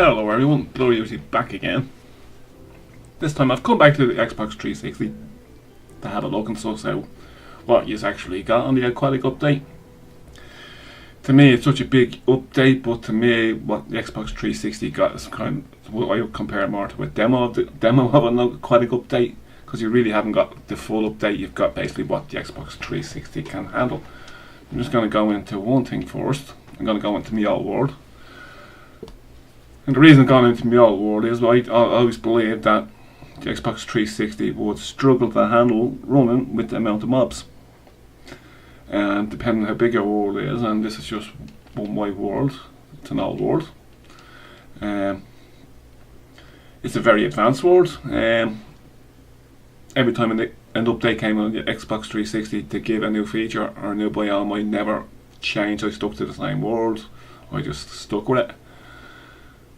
Hello everyone, Blurry back again. This time I've come back to the Xbox 360 to have a look and suss out what you've actually got on the Aquatic update. To me it's such a big update, but to me what the Xbox 360 got is kind of what I would compare more to a demo of an Aquatic update, because you really haven't got the full update. You've got basically what the Xbox 360 can handle. I'm just going to go into one thing first. I'm going to go into my old world. And the reason I've gone into my old world is I always believed that the Xbox 360 would struggle to handle running with the amount of mobs. And depending on how big your world is, and this is just one wide world, it's an old world. It's a very advanced world. Every time an update came on the Xbox 360 to give a new feature or a new biome, I never changed. I stuck to the same world. I just stuck with it.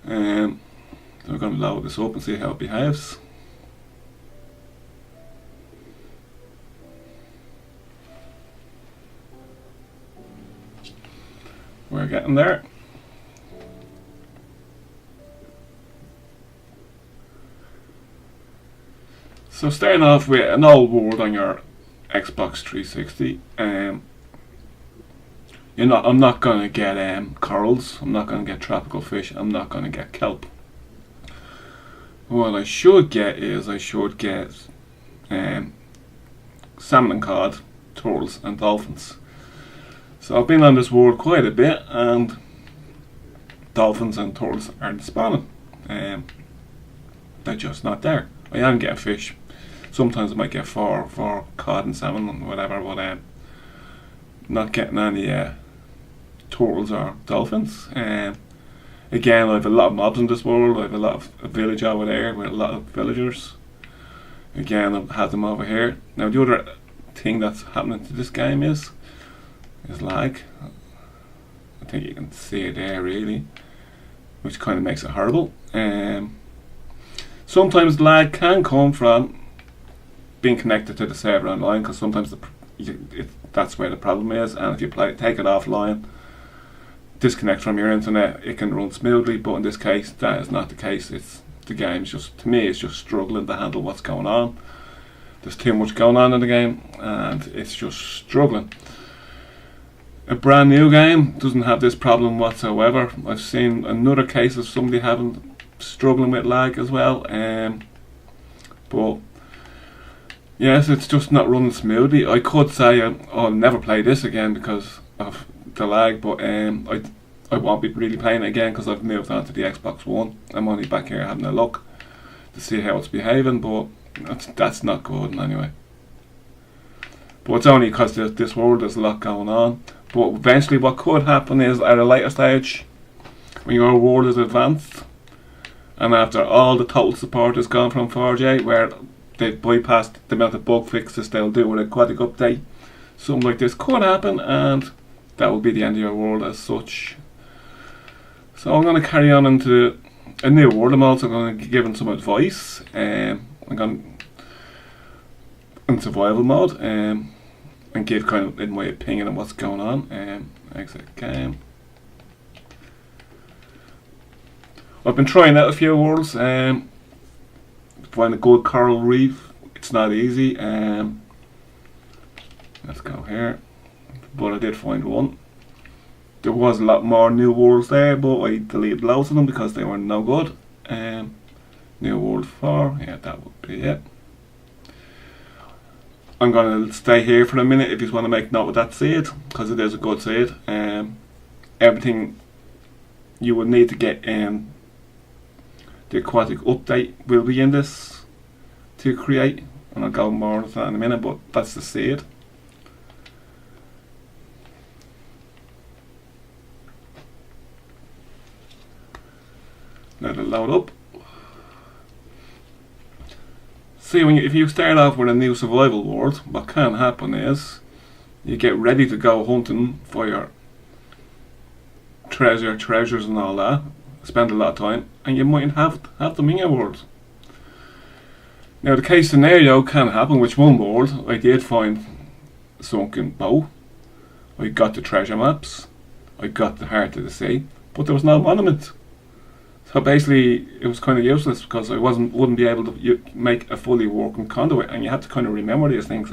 So I'm going to load this up and see how it behaves. We're getting there. So starting off with an old world on your Xbox 360. I'm not going to get corals, I'm not going to get tropical fish, I'm not going to get kelp. What I should get is salmon and cod, turtles and dolphins. So I've been on this world quite a bit, and dolphins and turtles aren't spawning. They're just not there. I am getting fish. Sometimes I might get four cod and salmon and whatever, but not getting any turtles or dolphins. Again, I have a lot of mobs in this world. I have a lot of a village over there with a lot of villagers. Again, I have them over here. Now the other thing that's happening to this game is lag. I think you can see it there really, which kind of makes it horrible. Sometimes lag can come from being connected to the server online, because sometimes that's where the problem is, and if you take it offline, disconnect from your internet, it can run smoothly. But in this case that is not the case. The game's just, to me, it's just struggling to handle what's going on. There's too much going on in the game and it's just struggling. A brand new game doesn't have this problem whatsoever. I've seen another case of somebody struggling with lag as well, but yes, it's just not running smoothly. I could say I'll never play this again because of the lag, but I won't be really playing it again because I've moved on to the Xbox One. I'm only back here having a look to see how it's behaving, but that's not good anyway. But it's only because this world there's a lot going on. But eventually what could happen is, at a later stage, when your world is advanced, and after all the total support has gone from 4J, where they've bypassed the amount of bug fixes they'll do with an Aquatic update, something like this could happen, and that will be the end of your world as such. So I'm going to carry on into a new world. I'm also going to give some advice. I'm going in survival mode, and give kind of in my opinion on what's going on. Exit game. I've been trying out a few worlds. Find a good coral reef. It's not easy. Let's go here. But I did find one. There was a lot more new worlds there, but I deleted loads of them because they were no good. New world 4, yeah, that would be it. I'm going to stay here for a minute if you want to make note of that seed, because it is a good seed. Everything you would need to get the Aquatic update will be in this to create, and I'll go more into that in a minute, but that's the seed. Let it load up. See, if you start off with a new survival world, what can happen is you get ready to go hunting for your treasures and all that, spend a lot of time, and you mightn't have them in your world. Now the case scenario can happen, which one world I did find a sunken boat, I got the treasure maps, I got the heart of the sea, but there was no monument. So basically, it was kind of useless because I wouldn't be able to make a fully working conduit, and you have to kind of remember these things.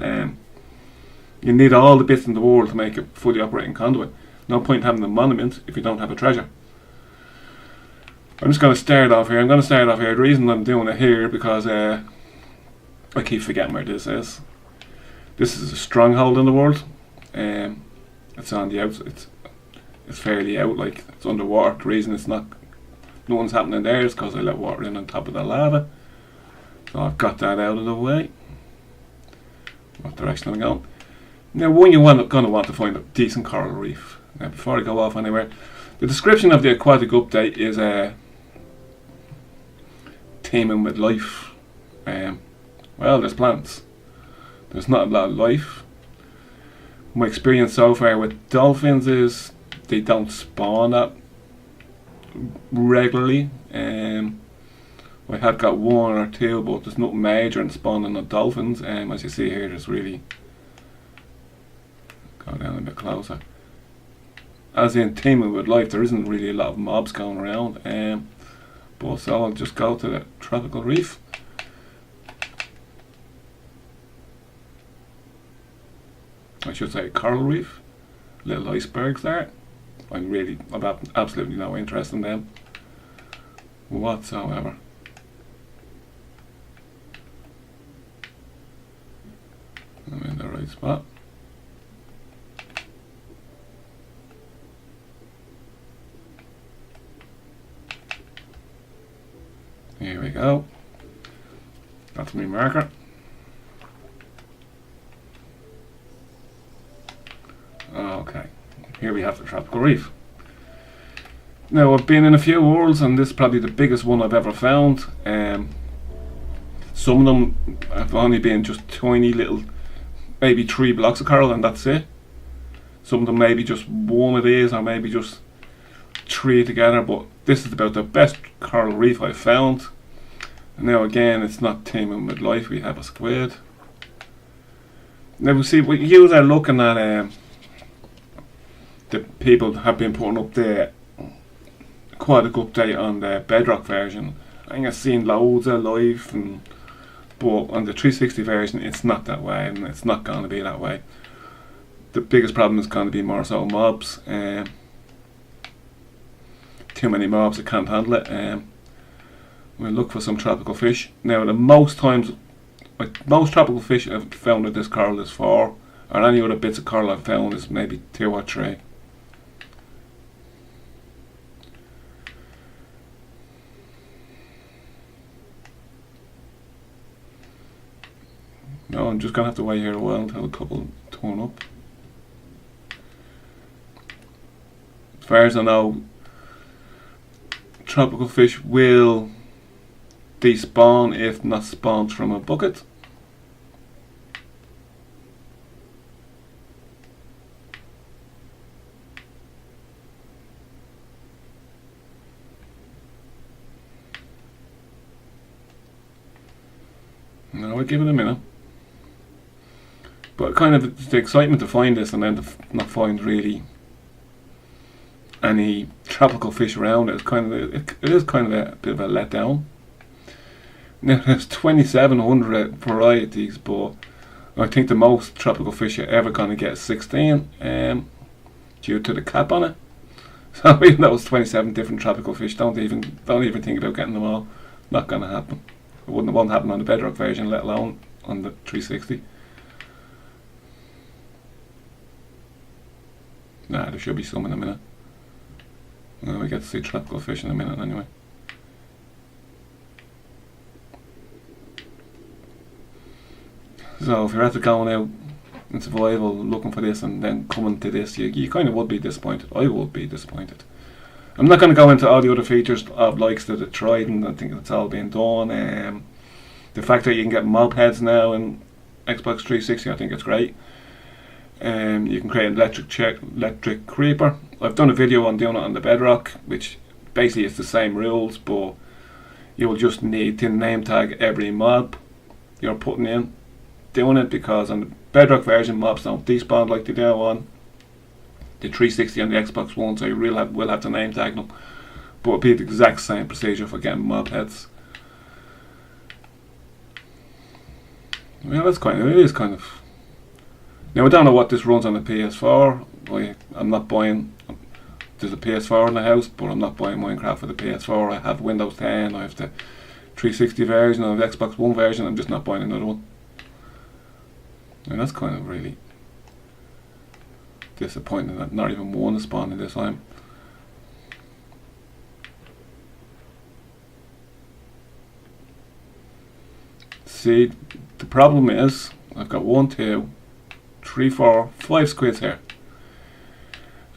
You need all the bits in the world to make a fully operating conduit. No point having a monument if you don't have a treasure. I'm just going to start off here. The reason I'm doing it here because I keep forgetting where this is. This is a stronghold in the world. It's on the outside. It's fairly out, like it's underwater. The reason nothing's happening there is because I let water in on top of the lava. So I've got that out of the way. What direction I'm going? Now, when you're going to want to find a decent coral reef. Now, before I go off anywhere, the description of the aquatic update is teeming with life. Well, there's plants. There's not a lot of life. My experience so far with dolphins is they don't spawn that regularly. I had got one or two, but there's nothing major in spawning on dolphins. As you see here, there's really go down a bit closer. As in teeming with life, there isn't really a lot of mobs going around. But so I'll just go to the tropical reef. I should say coral reef. Little icebergs there. I've absolutely no interest in them whatsoever. I'm in the right spot. Here we go. That's my marker. Okay, here we have the tropical reef. Now, I've been in a few worlds, and this is probably the biggest one I've ever found. Some of them have only been just tiny little, maybe 3 blocks of coral, and that's it. Some of them maybe just one of these, or maybe just 3 together, but this is about the best coral reef I've found. Now again, it's not teeming with life. We have a squid. Now we see, you are looking at the people have been putting up the aquatic update on the bedrock version. I think I've seen loads of life, but on the 360 version it's not that way, and it's not going to be that way. The biggest problem is going to be more so mobs. Too many mobs, I can't handle it. We'll look for some tropical fish. Now, most tropical fish I've found at this coral is 4, or any other bits of coral I've found is maybe 2 or 3. No, I'm just going to have to wait here a while until a couple turn up. As far as I know, tropical fish will despawn if not spawned from a bucket. Now we'll give it a minute. But kind of the excitement to find this and then to not find really any tropical fish around it is kind of a bit of a letdown. Now there's 2,700 varieties, but I think the most tropical fish you're ever going to get is 16, due to the cap on it. So even though it's 27 different tropical fish, don't even think about getting them all. Not going to happen. It won't happen on the bedrock version, let alone on the 360. Nah, there should be some in a minute. Well, we get to see tropical fish in a minute anyway. So if you're at the going out in survival looking for this and then coming to this, you kind of would be disappointed. I would be disappointed. I'm not going to go into all the other features of likes that I've tried, and I think it's all been done. The fact that you can get mob heads now in Xbox 360, I think it's great. You can create an electric creeper. I've done a video on doing it on the bedrock, which basically it's the same rules, but you will just need to name tag every mob you're putting in doing it, because on the bedrock version mobs don't despawn like they do on the 360 and the Xbox One, so you will have to name tag them. but it'd be the exact same procedure for getting mob heads. Well, it is kind of. Now I don't know what this runs on the PS4. I'm not buying. There's a PS4 in the house, but I'm not buying Minecraft for the PS4. I have Windows 10. I have the 360 version. I have the Xbox One version. I'm just not buying another one. And that's kind of really disappointing that not even one is spawning this time. See, the problem is I've got 1, 2, 3, 4, 5 squids here,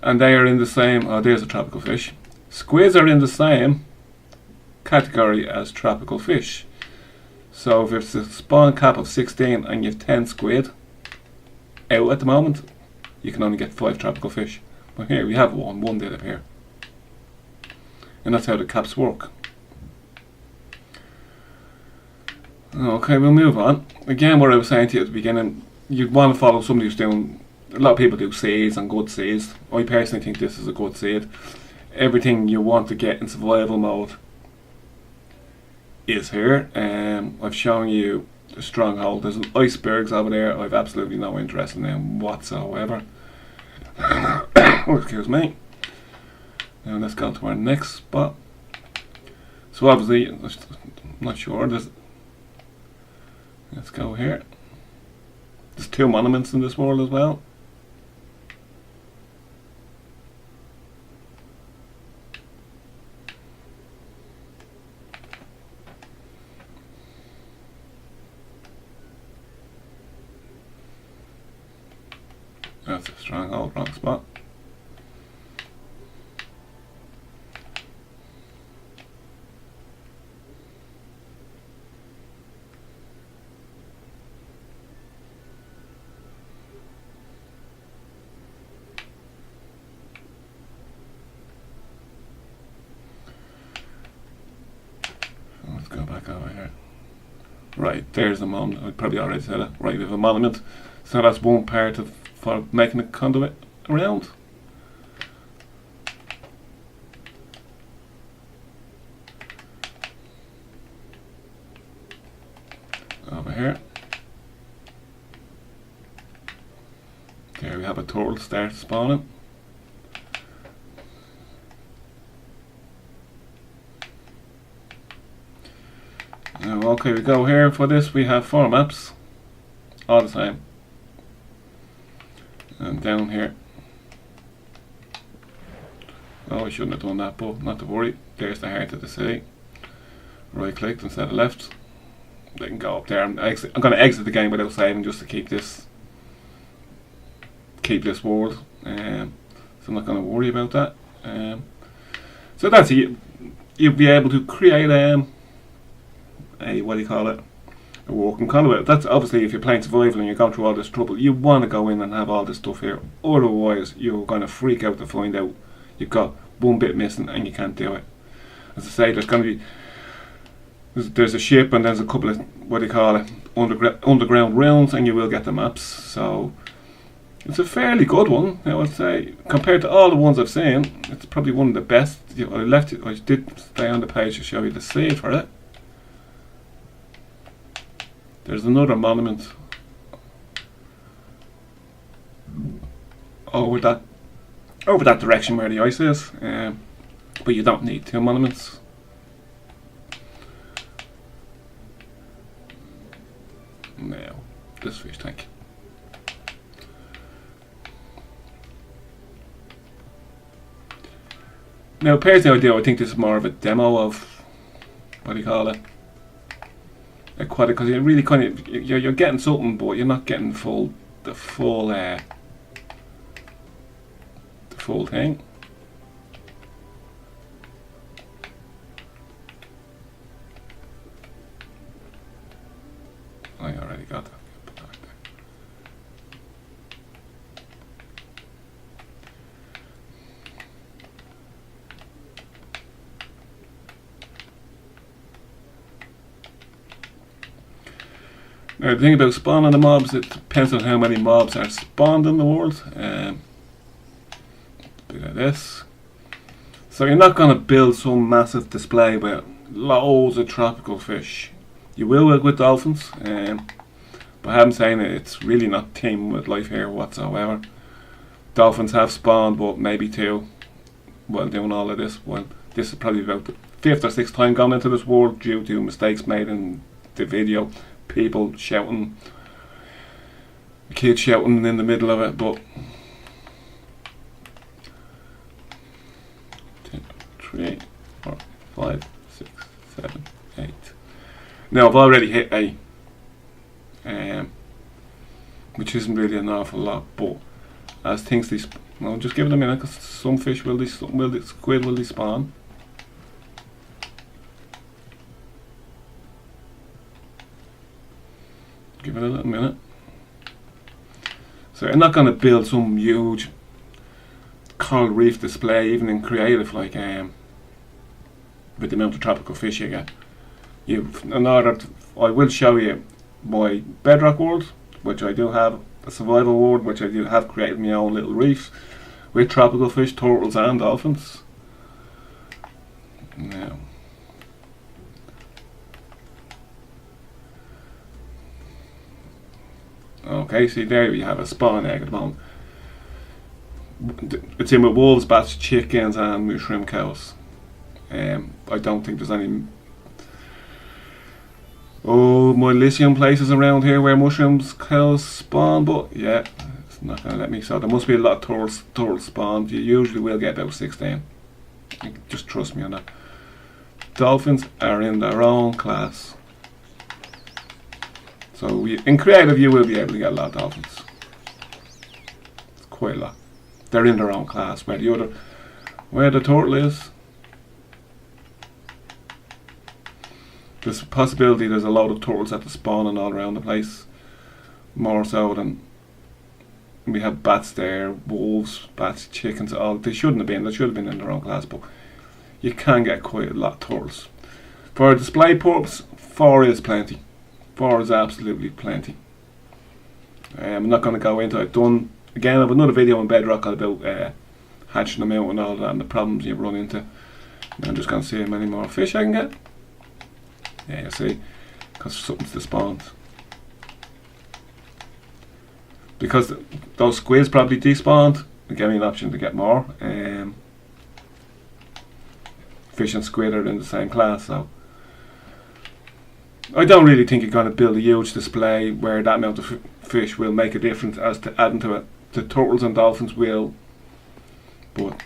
and they are in the same. Oh, there's a tropical fish. Squids are in the same category as tropical fish. So if it's a spawn cap of 16 and you have 10 squid out at the moment, you can only get 5 tropical fish. But here we have one did appear, and that's how the caps work. Okay, we'll move on. Again, what I was saying to you at the beginning, you'd want to follow somebody who's doing. A lot of people do seeds and good seeds. I personally think this is a good seed. Everything you want to get in survival mode is here. I've shown you the stronghold. There's icebergs over there. I've absolutely no interest in them whatsoever. Oh, excuse me. Now let's go to our next spot. So obviously, I'm not sure. Let's go here. There's 2 monuments in this world as well. That's a stronghold, wrong spot. Let's go back over here. Right, there's the monument. I probably already said it. Right, we have a monument. So that's one part for making a conduit around. Over here. There we have a turtle start spawning. Okay, we go here. For this we have 4 maps all the time. And down here. Oh, I shouldn't have done that, but not to worry. There's the heart of the city. Right clicked instead of left. They can go up there. I'm going to exit the game without saving just to keep this world. So I'm not going to worry about that. So that's it. You'll be able to create a what do you call it? A walking conduit. That's obviously if you're playing survival and you're going through all this trouble, you want to go in and have all this stuff here. Otherwise, you're going to freak out to find out you've got one bit missing and you can't do it. As I say, there's going to be there's a ship and there's a couple of what do you call it underground rounds, and you will get the maps. So it's a fairly good one, I would say, compared to all the ones I've seen. It's probably one of the best. I did stay on the page to show you the seed for it. There's another monument over that direction where the ice is, but you don't need 2 monuments. No, this fish tank. Now, personally, I think this is more of a demo of what do you call it? Aquatic, because you're really kind of you're getting something, but you're not getting the full thing. I already got that. Put that right there. Now the thing about spawning the mobs, it depends on how many mobs are spawned in the world. Bit of this. So So you're not going to build some massive display with loads of tropical fish. You will with dolphins, but I'm saying it's really not teaming with life here whatsoever. Dolphins have spawned, but maybe two while doing all of this. Well, this is probably about the 5th or 6th time gone into this world due to mistakes made in the video. People shouting, kids shouting in the middle of it, but 2, 3, 4, 5, 6, 7, 8. Now I've already hit 8, which isn't really an awful lot, but as things well, just give it a minute, because some fish will squid will despawn. Give it a little minute. So I'm not going to build some huge coral reef display, even in creative, like with the amount of tropical fish you get. I will show you my bedrock world, which I do have, a survival world, which I do have created my own little reef with tropical fish, turtles and dolphins. Now, okay, see there you have a spawn egg at the moment. It's in with wolves, bats, chickens and mushroom cows. I don't think there's any Mylissium places around here where mushrooms cows spawn, but yeah, it's not going to let me. So there must be a lot of turtles spawned. You usually will get about 16. Just trust me on that. Dolphins are in their own class. So in creative you will be able to get a lot of dolphins. It's quite a lot. They're in their own class. Where the turtle is, there's a possibility there's a lot of turtles at the spawn and all around the place. More so than we have bats there, wolves, bats, chickens, all. They shouldn't have been. They should have been in their own class, but you can get quite a lot of turtles. For a display purpose, 4 is plenty. 4 is absolutely plenty. I'm not going to go into it. I have another video on bedrock about hatching them out and all that and the problems you run into. And I'm just going to see how many more fish I can get. Yeah, you see, because something's despawned. Because those squids probably despawned, they gave me an option to get more. Fish and squid are in the same class, so I don't really think you're going to build a huge display where that amount of fish will make a difference as to adding to it. The turtles and dolphins will, but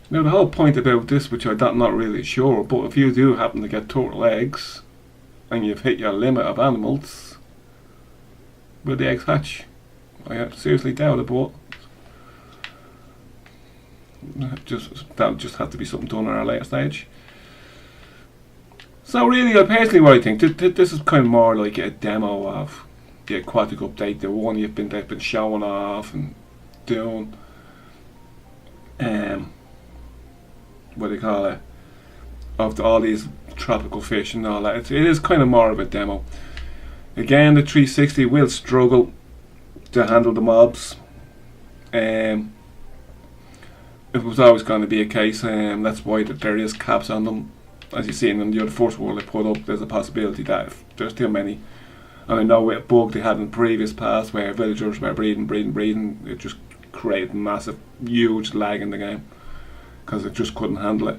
now the whole point about this, which I'm not really sure, but if you do happen to get turtle eggs and you've hit your limit of animals, will the eggs hatch? I seriously doubt it, but that'll just have to be something done at a later stage. So really, personally what I think, this is kind of more like a demo of the Aquatic update, the one they've been showing off and doing what do you call it, of all these tropical fish and all that. It is kind of more of a demo. Again, the 360 will struggle to handle the mobs. It was always going to be a case, that's why there is caps on them. As you see in the other first world I put up, there's a possibility that if there's too many, and I know with a bug they had in previous past where villagers were breeding, it just created massive, huge lag in the game because it just couldn't handle it.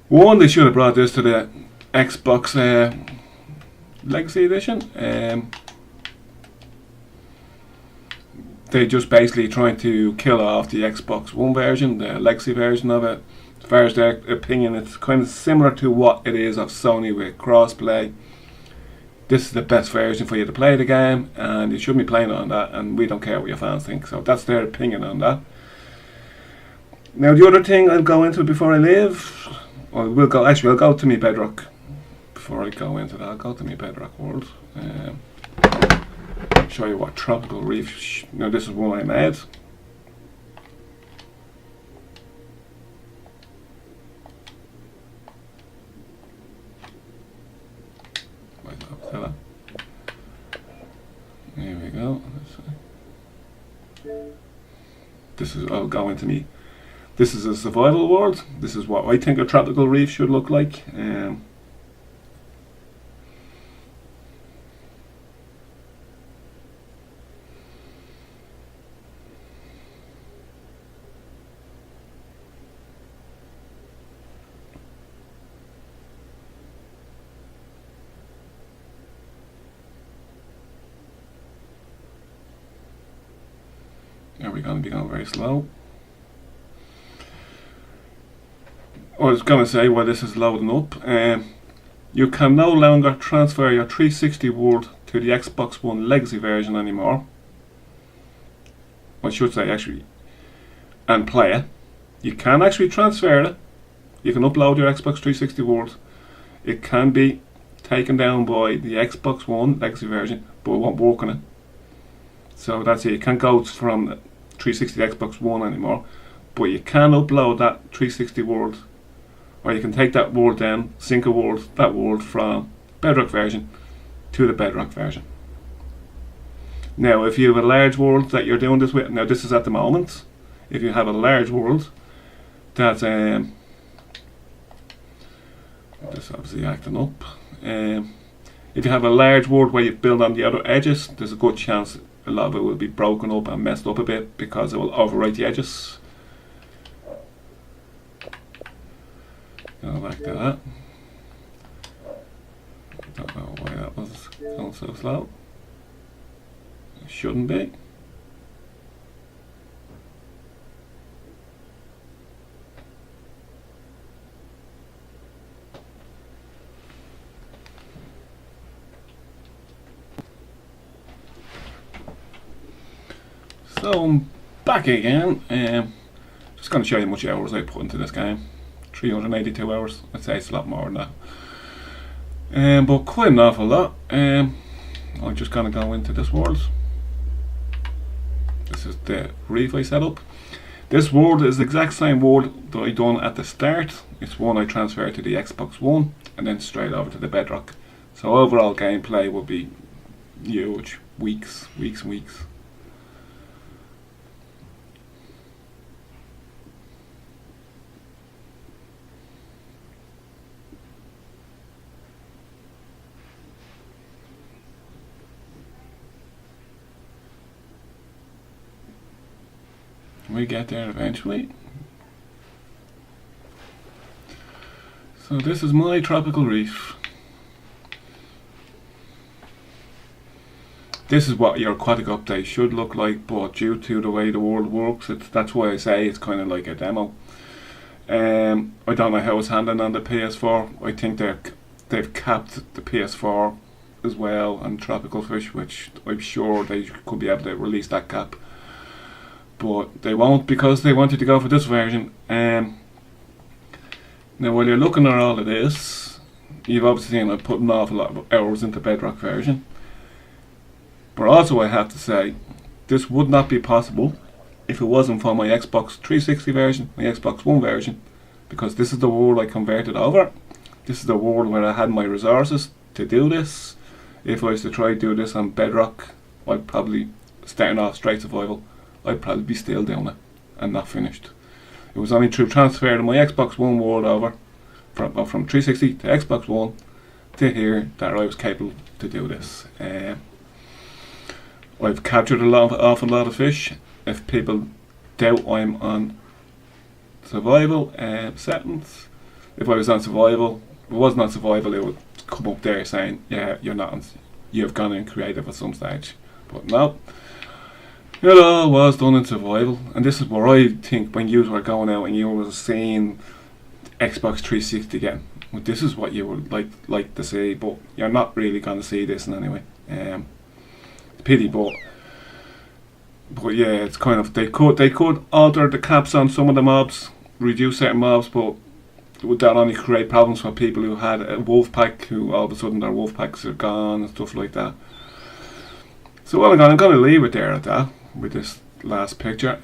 One, they should have brought this to the Xbox Legacy Edition. They just basically trying to kill off the Xbox One version, the Legacy version of it. As far as their opinion, it's kind of similar to what it is of Sony with crossplay. This is the best version for you to play the game, and you shouldn't be playing on that, and we don't care what your fans think. So that's their opinion on that. Now the other thing I'll go into before I leave, I'll go to my bedrock. Before I go into that, I'll go to my bedrock world. Show you what tropical reef. Now this is one I made. This is, I'll go into me. This is a survival world. This is what I think a tropical reef should look like. Are we going to be going very slow? I was going to say while this is loading up, you can no longer transfer your 360 world to the Xbox One legacy version anymore. I should say actually, and play it. You can actually transfer it. You can upload your Xbox 360 world. It can be taken down by the Xbox One legacy version, but it won't work on it. So that's it. You can't go from 360 to Xbox One anymore, but you can upload that 360 world, or you can take that world down, sync that world from Bedrock version to the Bedrock version. Now, if you have a large world that you're doing this with, now this is at the moment. If you have a large world that's this obviously acting up. If you have a large world where you build on the other edges, there's a good chance a lot of it will be broken up and messed up a bit because it will overwrite the edges. Like that. Don't know why that was going so slow. It shouldn't be. So I'm back again. Just going to show you how much hours I put into this game. 382 hours. I'd say it's a lot more than that. But quite an awful lot. I'm just going to go into this world. This is the reef I set up. This world is the exact same world that I done at the start. It's one I transferred to the Xbox One and then straight over to the Bedrock. So overall gameplay will be huge. Weeks. We get there eventually. So this is my tropical reef. This is what your aquatic update should look like, but due to the way the world works, that's why I say it's kind of like a demo. I don't know how it's handling on the PS4. I think they've capped the PS4 as well on tropical fish, which I'm sure they could be able to release that cap. But they won't because they wanted to go for this version. Now while you're looking at all of this, you've obviously seen I've put an awful lot of hours into Bedrock version. But also I have to say, this would not be possible if it wasn't for my Xbox 360 version, my Xbox One version, because this is the world I converted over. This is the world where I had my resources to do this. If I was to try to do this on Bedrock, I'd probably, starting off straight survival, I'd probably be still doing it and not finished. It was only through transferring my Xbox One world over from 360 to Xbox One to here that I was capable to do this. I've captured awful lot of fish. If people doubt I'm on survival settings, if I was on survival, if it wasn't on survival, it would come up there saying, yeah, you're not on, you've gone in creative at some stage. But no. It all was done in survival, and this is where I think when you were going out and you were seeing Xbox 360 again, well, this is what you would like to see, but you're not really going to see this in any way. Pity, but yeah, it's kind of they could alter the caps on some of the mobs, reduce certain mobs, but would that only create problems for people who had a wolf pack, who all of a sudden their wolf packs are gone and stuff like that. So well, I'm going to leave it there at that with this last picture.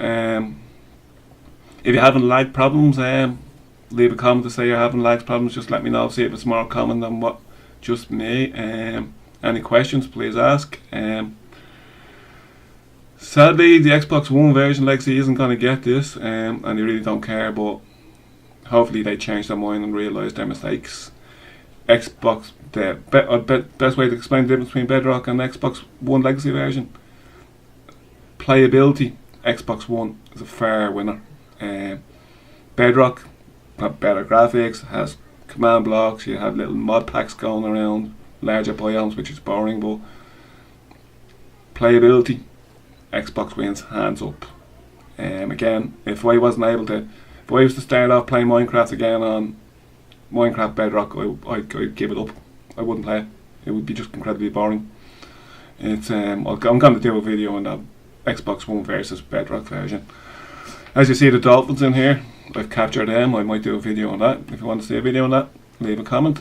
If you're having lag problems, leave a comment to say you're having lag problems. Just let me know, see if it's more common than what just me. Any questions, please ask. Sadly, the Xbox One version legacy isn't going to get this, and they really don't care, but hopefully they change their mind and realise their mistakes. Xbox, the best way to explain the difference between Bedrock and Xbox One legacy version. Playability, Xbox One is a fair winner. Bedrock have better graphics, has command blocks, you have little mod packs going around, larger biomes, which is boring, but playability, Xbox wins hands up. Again, if I was to start off playing Minecraft again on Minecraft Bedrock, I'd give it up. I wouldn't play it. It would be just incredibly boring. It's I'm going to do a video on that Xbox One versus Bedrock version. As you see the dolphins in here, I've captured them. I might do a video on that. If you want to see a video on that, leave a comment.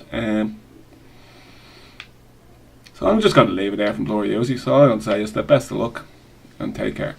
So I'm just going to leave it there from Blurry Uzi. So all I'm going to say is the best of luck and take care.